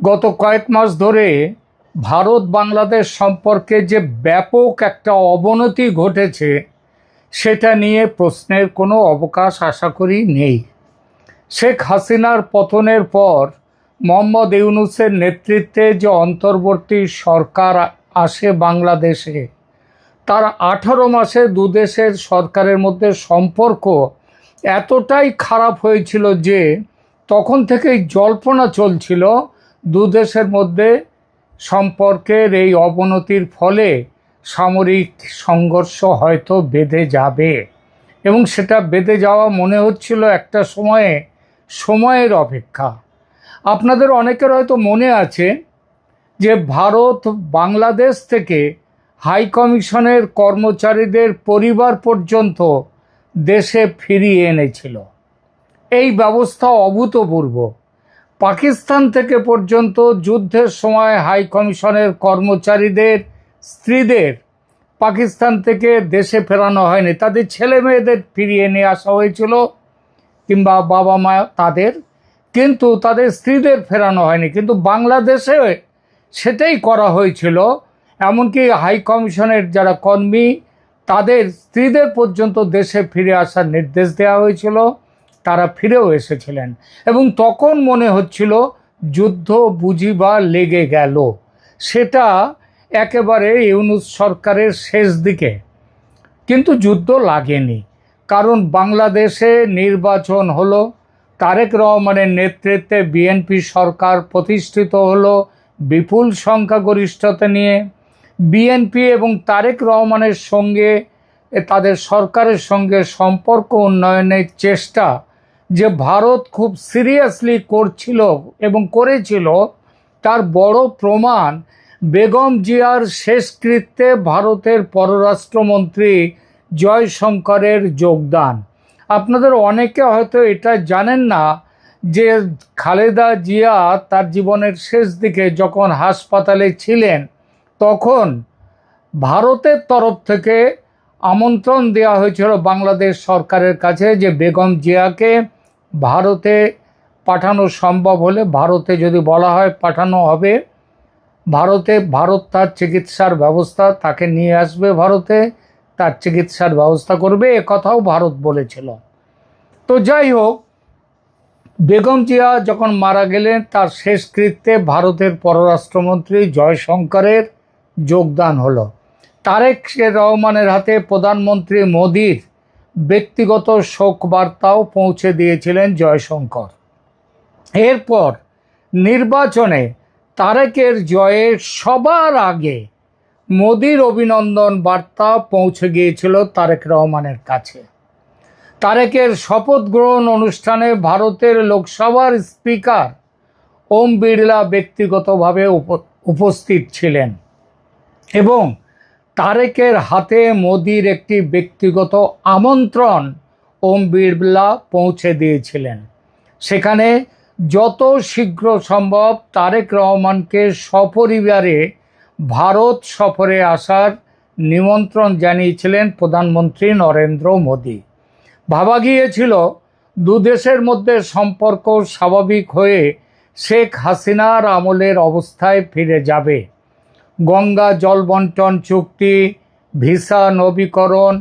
গত কয়েক মাস ধরে ভারত বাংলাদেশ সম্পর্কে যে ব্যাপক একটা অবনতি ঘটেছে সেটা নিয়ে প্রশ্নের কোনো অবকাশ আশা করি নেই। শেখ হাসিনার পতনের পর মোহাম্মদ ইউনূসের নেতৃত্বে যে অন্তর্বর্তী সরকার আসে বাংলাদেশে, তার 18 মাসে দুদেশের সরকারের মধ্যে সম্পর্ক এতটাই খারাপ হয়েছিল যে তখন থেকেই জল্পনা চলছিল দুদেশের মধ্যে সম্পর্কের এই অবনতির ফলে সামরিক সংঘর্ষ হয়তো বেঁধে যাবে, এবং সেটা বেঁধে যাওয়া মনে হচ্ছিল একটা সময়ের অপেক্ষা। আপনাদের অনেকের হয়তো মনে আছে যে ভারত বাংলাদেশ থেকে হাই কমিশনের কর্মচারীদের পরিবার পর্যন্ত দেশে ফিরিয়ে এনেছিল। এই ব্যবস্থা অভূতপূর্ব। পাকিস্তান থেকে পর্যন্ত যুদ্ধের সময় হাই কমিশনের কর্মচারীদের স্ত্রীদের পাকিস্তান থেকে দেশে ফেরানো হয়নি, তাদের ছেলে মেয়েদের ফিরিয়ে নিয়ে আসা হয়েছিল, কিংবা বাবা মা তাদের, কিন্তু তাদের স্ত্রীদের ফেরানো হয়নি। কিন্তু বাংলাদেশে সেটাই করা হয়েছিল। এমনকি হাই কমিশনের যারা কর্মী তাদের স্ত্রীদের পর্যন্ত দেশে ফিরে আসার নির্দেশ দেওয়া হয়েছিল, তারা ফিরেও এসেছিলেন। এবং তখন মনে হচ্ছিল যুদ্ধ বুঝি বা লেগে গেল। সেটা একেবারে ইউনূস সরকারের শেষ দিকে, কিন্তু যুদ্ধ লাগেনি। কারণ বাংলাদেশে নির্বাচন হলো, তারেক রহমানের নেতৃত্বে বিএনপি সরকার প্রতিষ্ঠিত হলো বিপুল সংখ্যাগরিষ্ঠতা নিয়ে। বিএনপি এবং তারেক রহমানের সঙ্গে তাদের সরকারের সঙ্গে সম্পর্ক উন্নয়নের চেষ্টা যে ভারত খুব সিরিয়াসলি করছিল এবং করেছিল, তার বড় প্রমাণ বেগম জিয়ার শেষকৃত্যে ভারতের পররাষ্ট্রমন্ত্রী জয়শঙ্করের যোগদান। আপনাদের অনেকে হয়তো এটা জানেন না যে খালেদা জিয়া তার জীবনের শেষ দিকে যখন হাসপাতালে ছিলেন, তখন ভারতের তরফ থেকে আমন্ত্রণ দেওয়া হয়েছিল বাংলাদেশ সরকারের কাছে যে বেগম জিয়াকে ভারতে পাঠানো সম্ভব হলে, ভারতে যদি বলা হয় পাঠানো হবে, ভারত তার চিকিৎসার ব্যবস্থা, তাকে নিয়ে আসবে ভারতে, তার চিকিৎসার ব্যবস্থা করবে, এ কথাও ভারত বলেছিল। তো যাই হোক, বেগম জিয়া যখন মারা গেলেন তার শেষকৃত্যে ভারতের পররাষ্ট্রমন্ত্রী জয়শঙ্করের যোগদান হলো। তারেক রহমানের হাতে প্রধানমন্ত্রী মোদির ব্যক্তিগত শোক বার্তাও পৌঁছে দিয়েছিলেন জয়শঙ্কর। এরপর নির্বাচনে তারেকের জয়ের সবার আগে মোদির অভিনন্দন বার্তা পৌঁছে গিয়েছিল তারেক রহমানের কাছে। তারেকের শপথ গ্রহণ অনুষ্ঠানে ভারতের লোকসভার স্পিকার ওম বিড়লা ব্যক্তিগতভাবে উপস্থিত ছিলেন এবং তারেকের হাতে মোদির একটি ব্যক্তিগত আমন্ত্রণ ওম বিড়লা পৌঁছে দিয়েছিলেন। সেখানে যত শীঘ্র সম্ভব তারেক রহমানকে সপরিবারে ভারত সফরে আসার নিমন্ত্রণ জানিয়েছিলেন প্রধানমন্ত্রী নরেন্দ্র মোদি। ভাবা গিয়েছিল দুদেশের মধ্যে সম্পর্ক স্বাভাবিক হয়ে শেখ হাসিনার আমলের অবস্থায় ফিরে যাবে। গঙ্গা জল বন্টন চুক্তি, ভিসা নবীকরণ,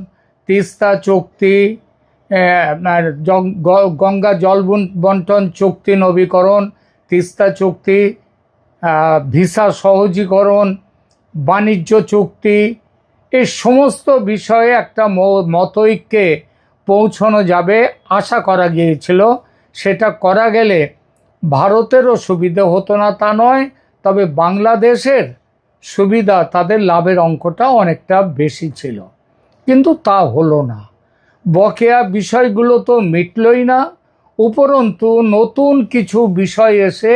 তিস্তা চুক্তি, গঙ্গা জল বন্টন চুক্তি নবীকরণ, তিস্তা চুক্তি, ভিসা সহজীকরণ, বাণিজ্য চুক্তি, এই সমস্ত বিষয়ে একটা মতৈক্যে পৌঁছানো যাবে আশা করা গিয়েছিল। সেটা করা গেলে ভারতেরও সুবিধা হতো না তা নয়, তবে বাংলাদেশের সুবিধা, তাদের লাভের অঙ্কটা অনেকটা বেশি ছিল। কিন্তু তা হলো না। বকেয়া বিষয়গুলো তো মিটলই না, উপরন্তু নতুন কিছু বিষয় এসে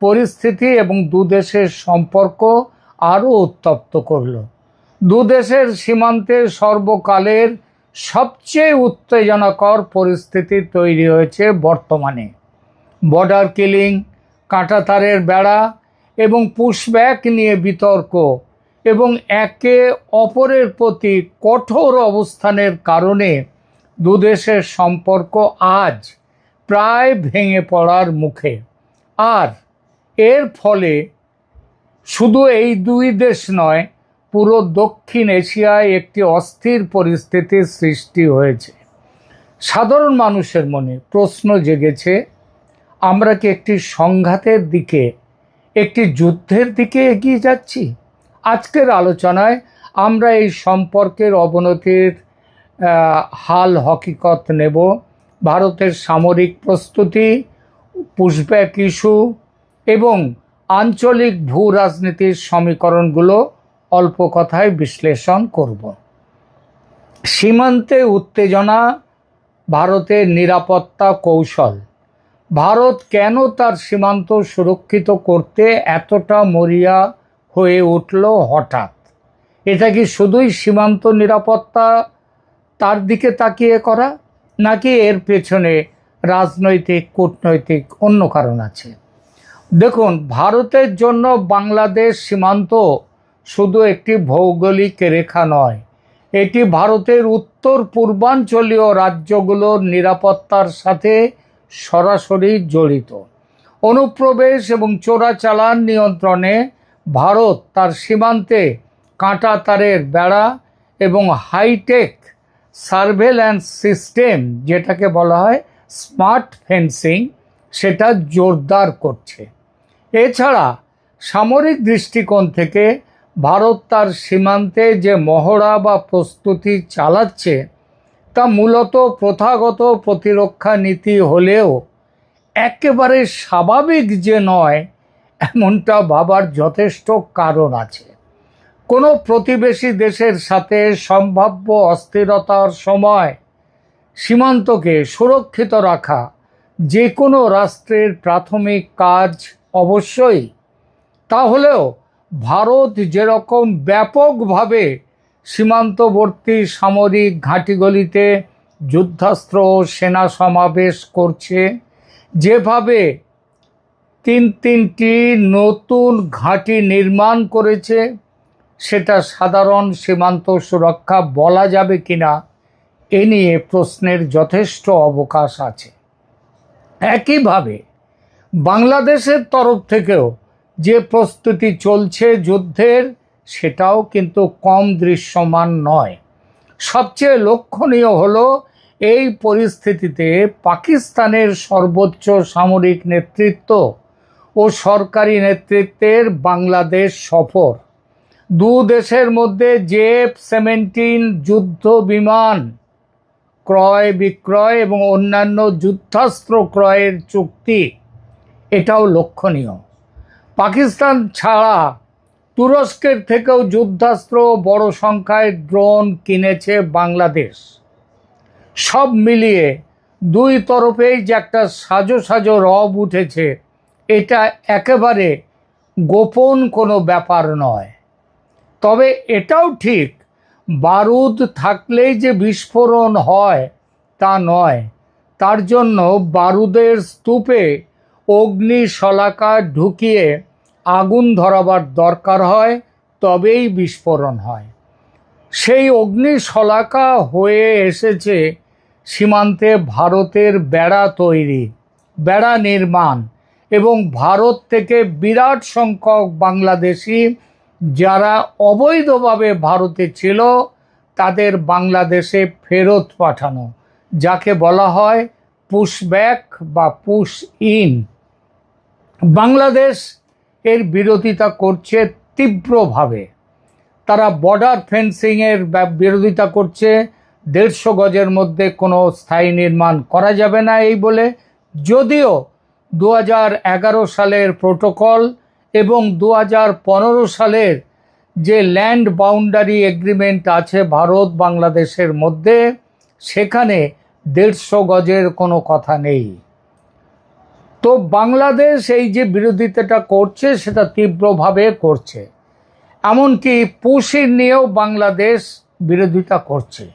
পরিস্থিতি এবং দুদেশের সম্পর্ক আরও উত্তপ্ত করল। দুদেশের সীমান্তে সর্বকালের সবচেয়ে উত্তেজনাকর পরিস্থিতি তৈরি হয়েছে বর্তমানে। বর্ডার কিলিং, কাঁটাতারের বেড়া এবং পুশব্যাক নিয়ে বিতর্ক এবং একে অপরের প্রতি কঠোর অবস্থানের কারণে দুদেশের সম্পর্ক আজ প্রায় ভেঙে পড়ার মুখে। আর এর ফলে শুধু এই দুই দেশ নয়, পুরো দক্ষিণ এশিয়ায় একটি অস্থির পরিস্থিতির সৃষ্টি হয়েছে। সাধারণ মানুষের মনে প্রশ্ন জেগেছে, আমরা কি একটি সংঘাতের দিকে, একটি যুদ্ধের দিকে এগিয়ে যাচ্ছি? আজকের আলোচনায় আমরা এই সম্পর্কের অবনতির হাল হকিকত নেব। ভারতের সামরিক প্রস্তুতি, পুশব্যাক ইস্যু এবং আঞ্চলিক ভূ রাজনীতির সমীকরণগুলো অল্প কথায় বিশ্লেষণ করব। সীমান্তে উত্তেজনা, ভারতের নিরাপত্তা কৌশল। ভারত কেন তার সীমান্ত সুরক্ষিত করতে এতটা মরিয়া হয়ে উঠল হঠাৎ? এটা কি শুধুই সীমান্ত নিরাপত্তা তার দিকে তাকিয়ে করা, নাকি এর পেছনে রাজনৈতিক, কূটনৈতিক অন্য কারণ আছে? দেখুন, ভারতের জন্য বাংলাদেশ সীমান্ত শুধু একটি ভৌগোলিক রেখা নয়, এটি ভারতের উত্তর পূর্বাঞ্চলীয় রাজ্যগুলোর নিরাপত্তার সাথে সরাসরি জড়িত। অনুপ্রবেশ এবং চোরাচালান নিয়ন্ত্রণে ভারত তার সীমান্তে কাঁটা তারের বেড়া এবং হাইটেক সার্ভেল্যান্স সিস্টেম, যেটাকে বলা হয় স্মার্ট ফেন্সিং, সেটা জোরদার করছে। এছাড়া সামরিক দৃষ্টিকোণ থেকে ভারত তার সীমান্তে যে মহড়া বা প্রস্তুতি চালাচ্ছে তা মূলত প্রথাগত প্রতিরক্ষা নীতি হলেও একেবারে স্বাভাবিক যে নয় এমনটা ভাবার যথেষ্ট কারণ আছে। কোনো প্রতিবেশী দেশের সাথে সম্ভাব্য অস্থিরতার সময় সীমান্তকে সুরক্ষিত রাখা যে কোনো রাষ্ট্রের প্রাথমিক কাজ অবশ্যই। তাহলেও ভারত যেরকম ব্যাপকভাবে সীমান্তবর্তী সামরিক ঘাঁটিগুলিতে যুদ্ধাস্ত্র সেনা সমাবেশ করছে, যেভাবে তিনটি নতুন ঘাঁটি নির্মাণ করেছে, সেটা সাধারণ সীমান্ত সুরক্ষা বলা যাবে কিনা এ নিয়ে প্রশ্নের যথেষ্ট অবকাশ আছে। একইভাবে বাংলাদেশের তরফ থেকেও যে প্রস্তুতি চলছে যুদ্ধের, সেটাও কিন্তু কম দৃশ্যমান নয়। সবচেয়ে লক্ষণীয় হলো এই পরিস্থিতিতে পাকিস্তানের সর্বোচ্চ সামরিক নেতৃত্ব ও সরকারি নেতৃত্বের বাংলাদেশ সফর। দু দেশের মধ্যে JF-17 যুদ্ধ বিমান ক্রয় বিক্রয় এবং অন্যান্য যুদ্ধাস্ত্র ক্রয়ের চুক্তি, এটাও লক্ষণীয়। পাকিস্তান ছাড়া তুরস্কের থেকেও যুদ্ধাস্ত্র, বড় সংখ্যায় ড্রোন কিনেছে বাংলাদেশ। সব মিলিয়ে দুই তরফেই যে একটা সাজো সাজো রব উঠেছে, এটা একেবারে গোপন কোনো ব্যাপার নয়। তবে এটাও ঠিক, বারুদ থাকলেই যে বিস্ফোরণ হয় তা নয়। তার জন্য বারুদের স্তূপে অগ্নিশলাকা ঢুকিয়ে আগুন ধরাবার দরকার হয়, তবেই বিস্ফোরণ হয়। সেই অগ্নিশলাকা হয়ে এসেছে সীমান্তে ভারতের বেড়া তৈরি, বেড়া নির্মাণ এবং ভারত থেকে বিরাট সংখ্যক বাংলাদেশি যারা অবৈধভাবে ভারতে ছিল তাদের বাংলাদেশে ফেরত পাঠানো, যাকে বলা হয় পুশব্যাক বা পুশ ইন। বাংলাদেশ এর বিরোধিতা করছে তীব্রভাবে। তারা বর্ডার ফেন্সিংয়ের বিরোধিতা করছে। 150 গজের মধ্যে কোনো স্থায়ী নির্মাণ করা যাবে না এই বলে, যদিও 2011 সালের প্রোটোকল এবং 2015 সালের যে ল্যান্ড বাউন্ডারি এগ্রিমেন্ট আছে ভারত বাংলাদেশের মধ্যে, সেখানে 150 গজের কোনো কথা নেই। তো বাংলাদেশ এই যে বিরোধিতাটা করছে সেটা তীব্রভাবে করছে। এমনকি পুশিন নিয়েও বাংলাদেশ বিরোধিতা করছে।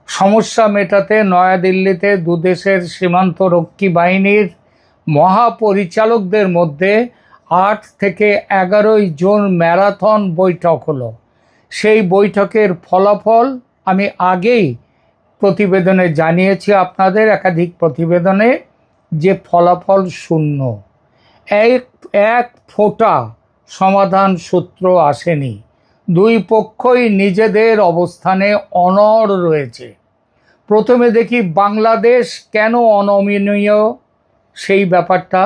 সমস্যা মেটাতে নয়াদিল্লিতে দুদেশের সীমান্তরক্ষী বাহিনীর মহাপরিচালকদের মধ্যে 8 থেকে 11 জুন ম্যারাথন বৈঠক হলো। সেই বৈঠকের ফলাফল আমি আগেই প্রতিবেদনে জানিয়েছি আপনাদের, একাধিক প্রতিবেদনে, যে ফলাফল শূন্য। এক ফোঁটা সমাধান সূত্র আসেনি। দুই পক্ষই নিজেদের অবস্থানে অনড় রয়েছে। প্রথমে দেখি বাংলাদেশ কেন অনমনীয় সেই ব্যাপারটা।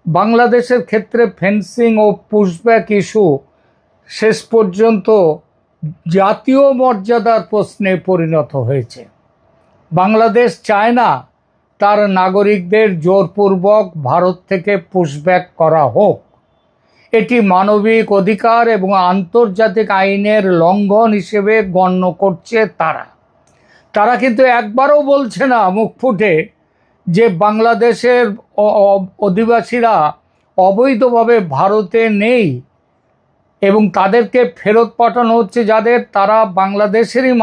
বাংলাদেশের ক্ষেত্রে ফেন্সিং ও পুশব্যাক ইস্যু শেষ পর্যন্ত জাতীয় মর্যাদার প্রশ্নে পরিণত হয়েছে। বাংলাদেশ চায় না তার নাগরিকদের জোরপূর্বক ভারত থেকে পুশব্যাক করা হোক। এটি মানবিক অধিকার এবং আন্তর্জাতিক আইনের লঙ্ঘন হিসেবে গণ্য করছে তারা কিন্তু একবারও বলছে না মুখ ফুটে যে বাংলাদেশের অধিবাসীরা অবৈধভাবে ভারতে নেই এবং তাদেরকে ফেরত পাঠানো হচ্ছে, যাদের তারা বাংলাদেশেরই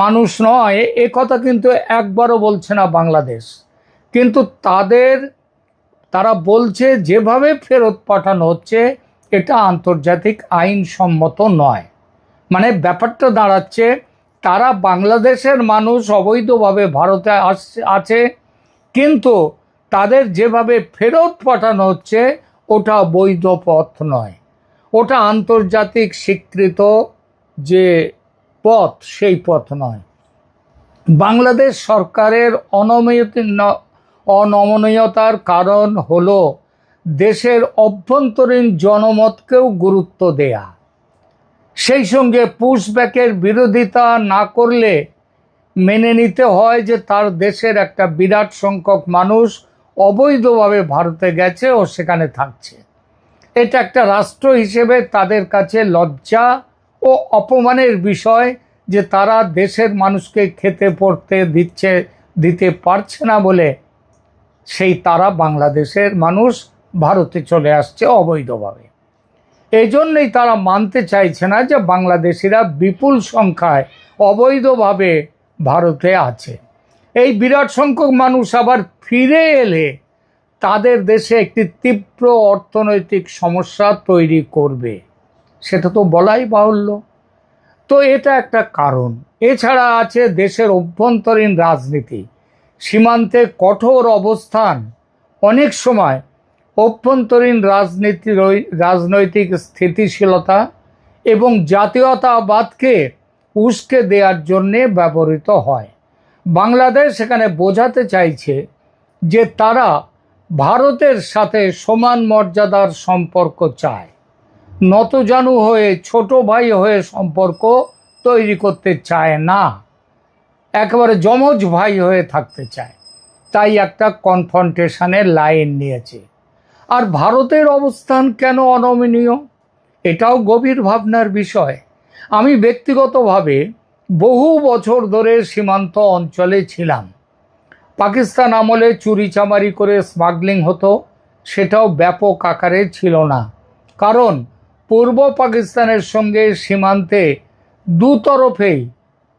মানুষ নয়, এ কথা কিন্তু একবারও বলছে না বাংলাদেশ। কিন্তু তারা বলছে যেভাবে ফেরত পাঠানো হচ্ছে এটা আন্তর্জাতিক আইনসম্মত নয়। মানে ব্যাপারটা দাঁড়াচ্ছে তারা বাংলাদেশের মানুষ অবৈধভাবে ভারতে আছে, কিন্তু তাদের যেভাবে ফেরত পাঠানো হচ্ছে ওটা বৈধ পথ নয়, ওটা আন্তর্জাতিক স্বীকৃত যে পথ সেই পথ নয়। বাংলাদেশ সরকারের অনমনীয়তার কারণ হলো দেশের অভ্যন্তরীণ জনমতকেও গুরুত্ব দেয়া। সেই সঙ্গে পুশব্যাকের বিরোধিতা না করলে মেনে নিতে হয় যে তার দেশের একটা বিরাট সংখ্যক মানুষ অবৈধভাবে ভারতে গেছে ও সেখানে থাকছে। এটা একটা রাষ্ট্র হিসেবে তাদের কাছে লজ্জা ও অপমানের বিষয় যে তারা দেশের মানুষকে খেতে পড়তে দিতে পারছে না বলে তারা বাংলাদেশের মানুষ ভারতে চলে আসছে অবৈধভাবে। এই জন্যই তারা মানতে চাইছে না যে বাংলাদেশিরা বিপুল সংখ্যায় অবৈধভাবে ভারতে আছে। এই বিরাট সংখ্যক মানুষ আবার ফিরে এলে তাদের দেশে একটি তীব্র অর্থনৈতিক সমস্যা তৈরি করবে, সেটা তো বলাই বাহুল্য। তো এটা একটা কারণ। এছাড়া আছে দেশের অভ্যন্তরীণ রাজনীতি, সীমান্তে কঠোর অবস্থান। অনেক সময় অভ্যন্তরীণ রাজনৈতিক স্থিতিশীলতা এবং জাতীয়তাবাদকে উস্কে দেওয়ার জন্যে ব্যবহৃত হয়। বাংলাদেশ এখানে বোঝাতে চাইছে যে তারা ভারতের সাথে সমান মর্যাদার সম্পর্ক চায়, নতজানু হয়ে ছোট ভাই হয়ে সম্পর্ক তৈরি করতে চায় না, একেবারে যমজ ভাই হয়ে থাকতে চায়। তাই একটা কনফ্রন্টেশনের লাইন নিয়েছে। আর ভারতের অবস্থান কেন অনমনীয়, এটাও গভীর ভাবনার বিষয়। আমি ব্যক্তিগতভাবে বহু বছর ধরে সীমান্ত অঞ্চলে ছিলাম। পাকিস্তান আমলে চুরিচামারি করে স্মাগলিং হতো, সেটাও ব্যাপক আকারে ছিল না, কারণ পূর্ব পাকিস্তানের সঙ্গে সীমান্তে দুতরফেই,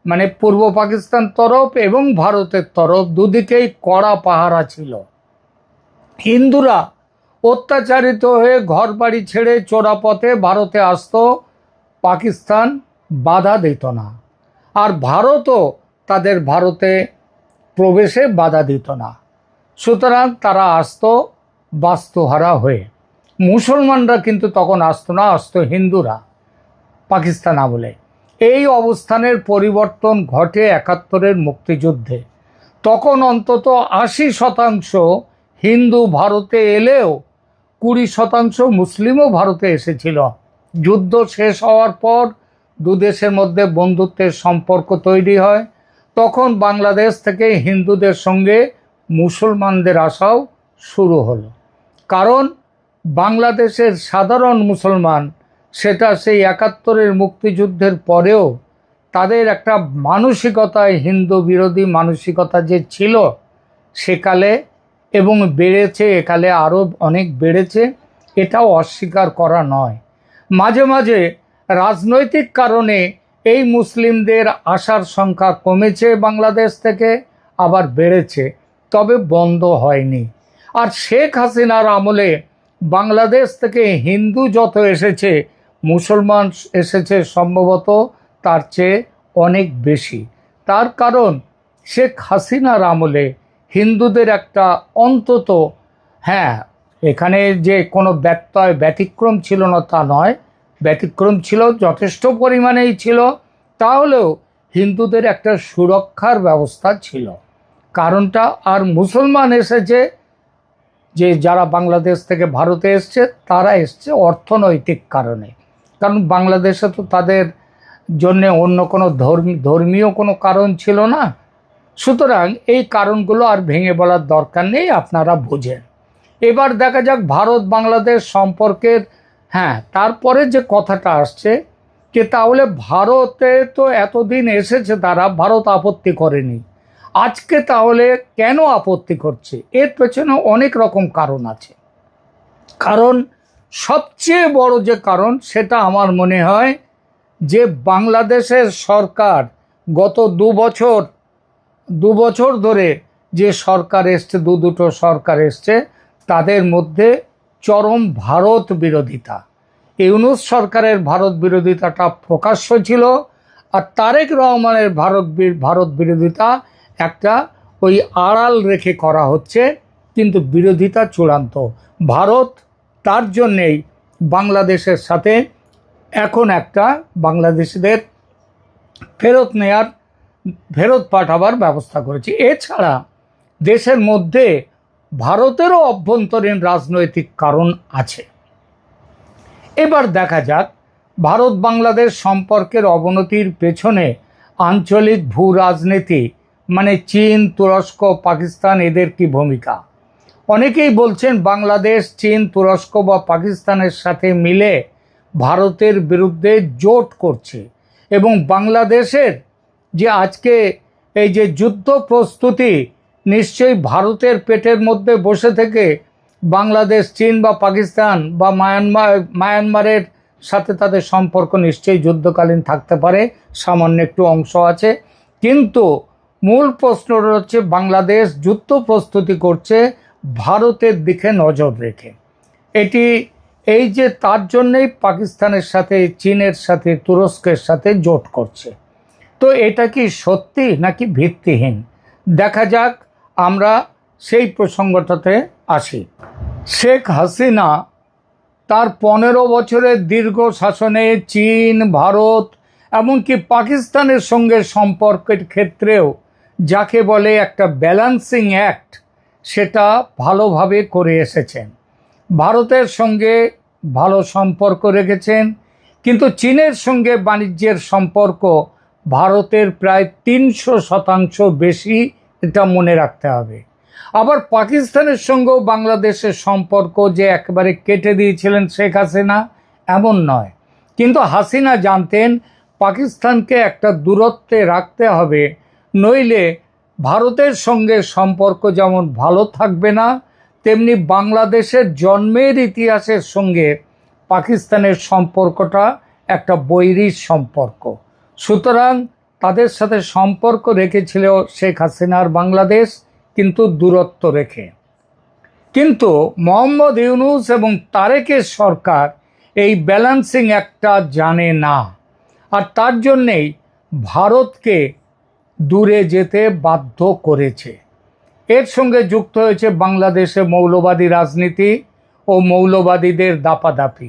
মানে পূর্ব পাকিস্তান তরফ এবং ভারতের তরফ দুদিকেই কড়া পাহারা ছিল। হিন্দুরা অত্যাচারিত হয়ে ঘরবাড়ি ছেড়ে চোরাপথে ভারতে আসতো, পাকিস্তান বাধা দিত না, আর ভারতও তাদের ভারতে প্রবেশে বাধা দিত না। সুতরাং তারা আসতো বাস্তুহারা হয়ে। মুসলমানরা কিন্তু তখন আসতো না, আসতো হিন্দুরা পাকিস্তান আমলে। এই অবস্থানের পরিবর্তন ঘটে ৭১-এর মুক্তিযুদ্ধে। তখন অন্তত ৮০% হিন্দু ভারতে এলেও ২০% মুসলিমও ভারতে এসেছিল। যুদ্ধ শেষ হওয়ার পর দুদেশের মধ্যে বন্ধুত্বের সম্পর্ক তৈরি হয়। তখন বাংলাদেশ থেকে হিন্দুদের সঙ্গে মুসলমানদের আসাও শুরু হলো, কারণ বাংলাদেশের সাধারণ মুসলমান সেটা সেই ৭১-এর মুক্তিযুদ্ধের পরেও তাদের একটা মানসিকতায় হিন্দু বিরোধী মানসিকতা যে ছিল সেকালে, এবং বেড়েছে, একালে আরও অনেক বেড়েছে, এটাও অস্বীকার করা নয়। মাঝে মাঝে রাজনৈতিক কারণে এই মুসলিমদের আসার সংখ্যা কমেছে বাংলাদেশ থেকে, আবার বেড়েছে, তবে বন্ধ হয়নি। আর শেখ হাসিনার আমলে বাংলাদেশ থেকে হিন্দু যত এসেছে, মুসলমান এসেছে সম্ভবত তার চেয়ে অনেক বেশি। তার কারণ শেখ হাসিনার আমলে হিন্দুদের একটা অন্তত এখানে যে কোনো ব্যত্যয় ব্যতিক্রম ছিল না তা নয়, ব্যতিক্রম ছিল, যথেষ্ট পরিমাণেই ছিল। তাহলেও হিন্দুদের একটা সুরক্ষার ব্যবস্থা ছিল। কারণটা, আর মুসলমান এসেছে, যে যারা বাংলাদেশ থেকে ভারতে এসছে তারা এসছে অর্থনৈতিক কারণে। কারণ বাংলাদেশে তো তাদের জন্যে অন্য কোনো ধর্মীয় কোনো কারণ ছিল না। সুতরাং এই কারণগুলো আর ভেঙে বলার দরকার নেই, আপনারা বোঝেন। এবার দেখা যাক ভারত বাংলাদেশ সম্পর্কের, হ্যাঁ, তারপরে যে কথাটা আসছে যে তাহলে ভারতে তো এতদিন এসেছে তারা, ভারত আপত্তি করেনি, আজকে তাহলে কেন আপত্তি করছে? এর পেছনে অনেক রকম কারণ আছে। কারণ সবচেয়ে বড় যে কারণ সেটা আমার মনে হয় যে বাংলাদেশের সরকার গত দু বছর ধরে যে সরকার এসছে, দুটো সরকার এসছে, তাদের মধ্যে চরম ভারত বিরোধিতা। ইউনূস সরকারের ভারত বিরোধিতাটা প্রকাশ্য ছিল, আর তারেক রহমানের ভারত বিরোধিতা একটা ওই আড়াল রেখে করা হচ্ছে, কিন্তু বিরোধিতা চূড়ান্ত। ভারত তার জন্যেই বাংলাদেশের সাথে এখন একটা বাংলাদেশিদের ফেরত পাঠাবার ব্যবস্থা করেছে। এছাড়া দেশের মধ্যে ভারতেরও অভ্যন্তরীণ রাজনৈতিক কারণ আছে। এবার দেখা যাক ভারত বাংলাদেশ সম্পর্কের অবনতির পেছনে আঞ্চলিক ভূ রাজনীতি মানে চীন, তুরস্ক, পাকিস্তান, এদের কি ভূমিকা। অনেকেই বলছেন বাংলাদেশ চীন, তুরস্ক বা পাকিস্তানের সাথে মিলে ভারতের বিরুদ্ধে জোট করছে, এবং বাংলাদেশের যে আজকে এই যে যুদ্ধ প্রস্তুতি, নিশ্চয়ই ভারতের পেটের মধ্যে বসে থেকে বাংলাদেশ চীন বা পাকিস্তান বা মায়ানমারের সাথে তাদের সম্পর্ক নিশ্চয়ই যুদ্ধকালীন থাকতে পারে, সামান্য একটু অংশ আছে। কিন্তু মূল প্রশ্নটা হচ্ছে বাংলাদেশ যুদ্ধ প্রস্তুতি করছে ভারতের দিকে নজর রেখে। এই যে তার জন্যেই পাকিস্তানের সাথে, চীনের সাথে, তুরস্কের সাথে জোট করছে। তো এটা কি সত্যি নাকি ভিত্তিহীন? দেখা যাক, আমরা সেই প্রসঙ্গটাতে আসি। শেখ হাসিনা তার 15 বছরের দীর্ঘ শাসনে চীন, ভারত, এমনকি পাকিস্তানের সঙ্গে সম্পর্কের ক্ষেত্রেও যাকে বলে একটা ব্যালেন্সিং অ্যাক্ট, সেটা ভালোভাবে করে এসেছেন। ভারতের সঙ্গে ভালো সম্পর্ক রেখেছেন, কিন্তু চীনের সঙ্গে বাণিজ্যের সম্পর্ক ভারতের প্রায় 300% বেশি, এটা মনে রাখতে হবে। আবার পাকিস্তানের সঙ্গেও বাংলাদেশের সম্পর্ক যে একেবারে কেটে দিয়েছিলেন শেখ হাসিনা, এমন নয়। কিন্তু হাসিনা জানতেন পাকিস্তানকে একটা দূরত্বে রাখতে হবে, নইলে ভারতের সঙ্গে সম্পর্ক যেমন ভালো থাকবে না, তেমনি বাংলাদেশের জন্মের ইতিহাসের সঙ্গে পাকিস্তানের সম্পর্কটা একটা বৈরী সম্পর্ক। সুতরাং তাদের সাথে সম্পর্ক রেখেছিল শেখ হাসিনার বাংলাদেশ, কিন্তু দূরত্ব রেখে। কিন্তু মোহাম্মদ ইউনূস এবং তারেকের সরকার এই ব্যালেন্সিং একটা জানে না, আর তার জন্যেই ভারতকে দূরে যেতে বাধ্য করেছে। এর সঙ্গে যুক্ত হয়েছে বাংলাদেশে মৌলবাদী রাজনীতি ও মৌলবাদীদের দাপাদাপি।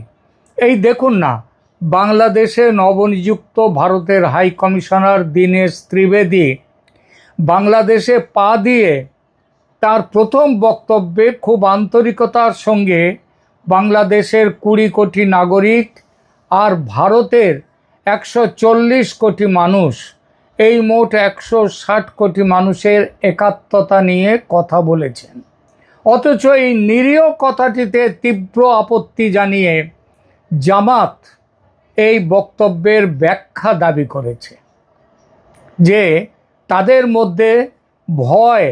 এই দেখুন না, বাংলাদেশে নবনিযুক্ত ভারতের হাই কমিশনার দীনেশ ত্রিবেদী বাংলাদেশে পা দিয়ে তার প্রথম বক্তব্যে খুব আন্তরিকতার সঙ্গে বাংলাদেশের 20 কোটি নাগরিক আর ভারতের 140 কোটি মানুষ, এই মোট 160 কোটি মানুষের একাত্মতা নিয়ে কথা বলেছেন। অথচ এই নিরীহ কথাটিতে তীব্র আপত্তি জানিয়ে জামাত এই বক্তব্যের ব্যাখ্যা দাবি করেছে, যে তাদের মধ্যে ভয়,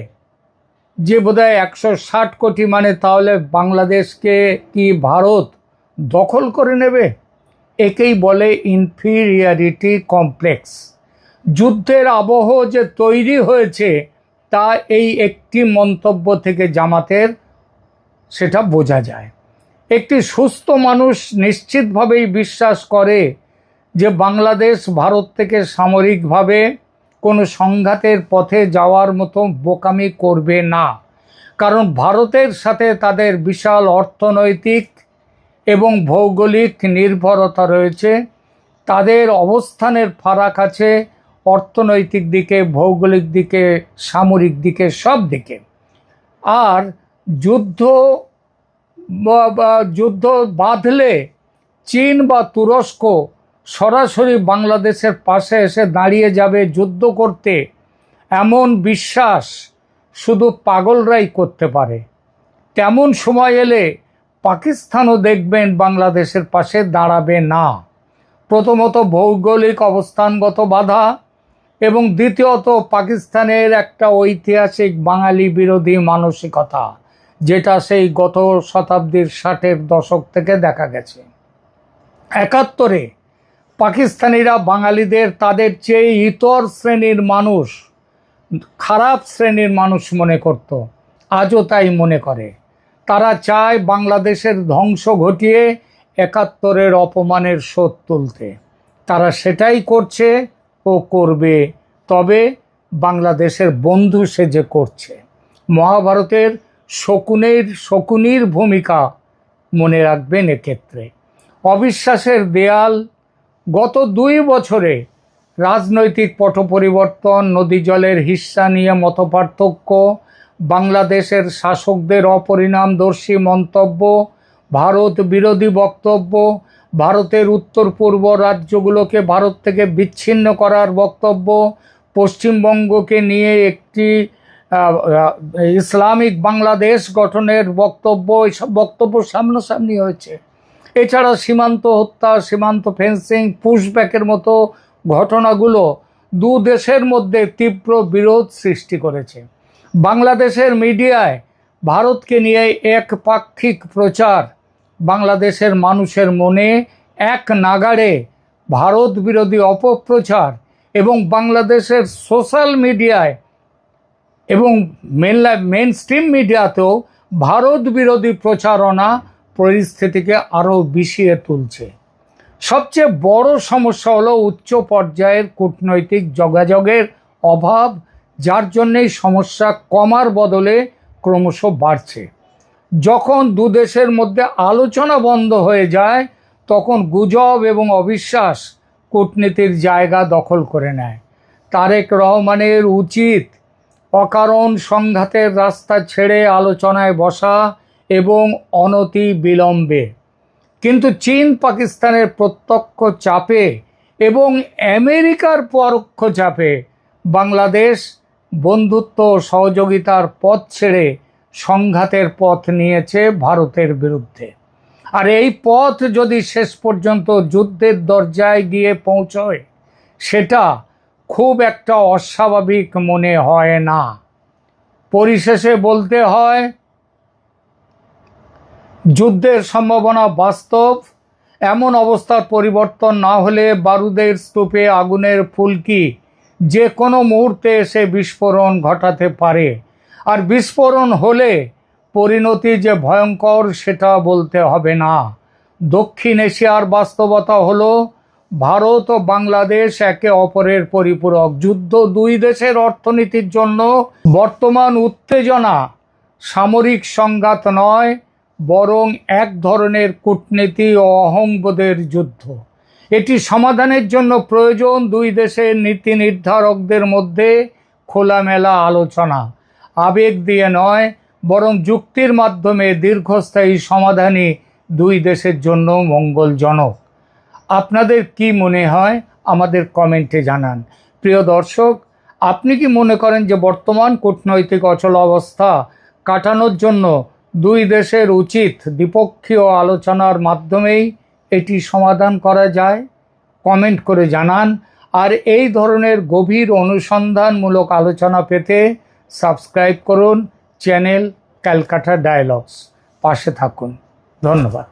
যে বোধহয় 160 কোটি মানে তাহলে বাংলাদেশকে কি ভারত দখল করে নেবে। একেই বলে ইনফিরিয়রিটি কমপ্লেক্স। যুদ্ধের আবহ যে তৈরি হয়েছে তা এই একটি মন্তব্য থেকে জামাতের সেটা বোঝা যায়। একটি সুস্থ মানুষ নিশ্চিতভাবেই বিশ্বাস করে যে বাংলাদেশ ভারত থেকে সামরিকভাবে কোনো সংঘাতের পথে যাওয়ার মতো বোকামি করবে না। কারণ ভারতের সাথে তাদের বিশাল অর্থনৈতিক এবং ভৌগোলিক নির্ভরতা রয়েছে। তাদের অবস্থানের ফারাক আছে অর্থনৈতিক দিকে, ভৌগোলিক দিকে, সামরিক দিকে, সব দিকে। আর যুদ্ধ যুদ্ধ বাঁধলে চীন বা তুরস্ক সরাসরি বাংলাদেশের পাশে এসে দাঁড়িয়ে যাবে যুদ্ধ করতে, এমন বিশ্বাস শুধু পাগলরাই করতে পারে। তেমন সময় এলে পাকিস্তানও দেখবেন বাংলাদেশের পাশে দাঁড়াবে না। প্রথমত ভৌগোলিক অবস্থানগত বাধা, এবং দ্বিতীয়ত পাকিস্তানের একটা ঐতিহাসিক বাঙালি বিরোধী মানসিকতা, যেটা সেই গত শতাব্দীর 60-এর দশক থেকে দেখা গেছে। 71-এ পাকিস্তানিরা বাঙালিদের তাদের চেয়ে ইতর শ্রেণীর মানুষ, খারাপ শ্রেণীর মানুষ মনে করত, আজও তাই মনে করে। তারা চায় বাংলাদেশের ধ্বংস ঘটিয়ে 71-এর অপমানের শোধ তুলতে। তারা সেটাই করছে ও করবে, তবে বাংলাদেশের বন্ধু সেজে করছে। মহাভারতের শকুনির ভূমিকা মনে রাখবেন এক্ষেত্রে। অবিশ্বাসের দেয়াল। গত 2 বছরে রাজনৈতিক পট পরিবর্তন, নদী জলের হিস্সা নিয়ে মতপার্থক্য, বাংলাদেশের শাসকদের অপরিণামদর্শী মন্তব্য, ভারত বিরোধী বক্তব্য, ভারতের উত্তর পূর্ব রাজ্যগুলোকে ভারত থেকে বিচ্ছিন্ন করার বক্তব্য, পশ্চিমবঙ্গকে নিয়ে একটি ইসলামিক বাংলাদেশ গঠনের বক্তব্য, এইসব বক্তব্য সামনাসামনি হয়েছে। এছাড়া সীমান্ত হত্যা, সীমান্ত ফেন্সিং, পুশব্যাকের মতো ঘটনাগুলো দু দেশের মধ্যে তীব্র বিরোধ সৃষ্টি করেছে। বাংলাদেশের মিডিয়ায় ভারতকে নিয়ে একপাক্ষিক প্রচার, বাংলাদেশের মানুষের মনে এক নাগাড়ে ভারত বিরোধী অপপ্রচার, এবং বাংলাদেশের সোশ্যাল মিডিয়ায় এবং মেন স্ট্রিম মিডিয়াতেও ভারত বিরোধী প্রচারণা পরিস্থিতিকে আরও বিষিয়ে তুলছে। সবচেয়ে বড় সমস্যা হলো উচ্চ পর্যায়ের কূটনৈতিক যোগাযোগের অভাব, যার জন্যেই সমস্যা কমার বদলে ক্রমশ বাড়ছে। যখন দু দেশের মধ্যে আলোচনা বন্ধ হয়ে যায়, তখন গুজব এবং অবিশ্বাস কূটনীতির জায়গা দখল করে নেয়। তারেক রহমানের উচিত অকারণ সংঘাতের রাস্তা ছেড়ে আলোচনায় বসা এবং অনতি বিলম্বে। কিন্তু চীন পাকিস্তানের প্রত্যক্ষ চাপে এবং আমেরিকার পরোক্ষ চাপে বাংলাদেশ বন্ধুত্ব ও সহযোগিতার পথ ছেড়ে সংঘাতের পথ নিয়েছে ভারতের বিরুদ্ধে। আর এই পথ যদি শেষ পর্যন্ত যুদ্ধের দরজায় গিয়ে পৌঁছয়, সেটা খুব একটা অস্বাভাবিক মনে হয় না। পরিশেষে বলতে হয়, যুদ্ধের সম্ভাবনা বাস্তব। এমন অবস্থার পরিবর্তন না হলে বারুদের স্তূপে আগুনের ফুলকি যে কোনো মুহূর্তে এসে বিস্ফোরণ ঘটাতে পারে। আর বিস্ফোরণ হলে পরিণতি যে ভয়ঙ্কর সেটা বলতে হবে না। দক্ষিণ এশিয়ার বাস্তবতা হলো ভারত ও বাংলাদেশ একে অপরের পরিপূরক। যুদ্ধ দুই দেশের অর্থনীতির জন্য বর্তমান উত্তেজনা সামরিক সংঘাত নয়, বরং এক ধরনের কূটনীতি ও অহংবোধের যুদ্ধ। এটি সমাধানের জন্য প্রয়োজন দুই দেশের নীতি নির্ধারকদের মধ্যে খোলামেলা আলোচনা। আবেগ দিয়ে নয়, বরং যুক্তির মাধ্যমে দীর্ঘস্থায়ী সমাধানই দুই দেশের জন্য মঙ্গলজনক। আপনাদের কি মনে হয় আমাদের কমেন্টে জানান। প্রিয় দর্শক, আপনি কি মনে করেন যে বর্তমান কূটনৈতিক অচল অবস্থা কাটানোর জন্য দুই দেশের উচিত দ্বিপক্ষীয় আলোচনার মাধ্যমেই এটি সমাধান করা যায়? কমেন্ট করে জানান। আর এই ধরনের গভীর অনুসন্ধানমূলক আলোচনা পেতে সাবস্ক্রাইব করুন চ্যানেল ক্যালকাটা ডায়ালগস। পাশে থাকুন। ধন্যবাদ।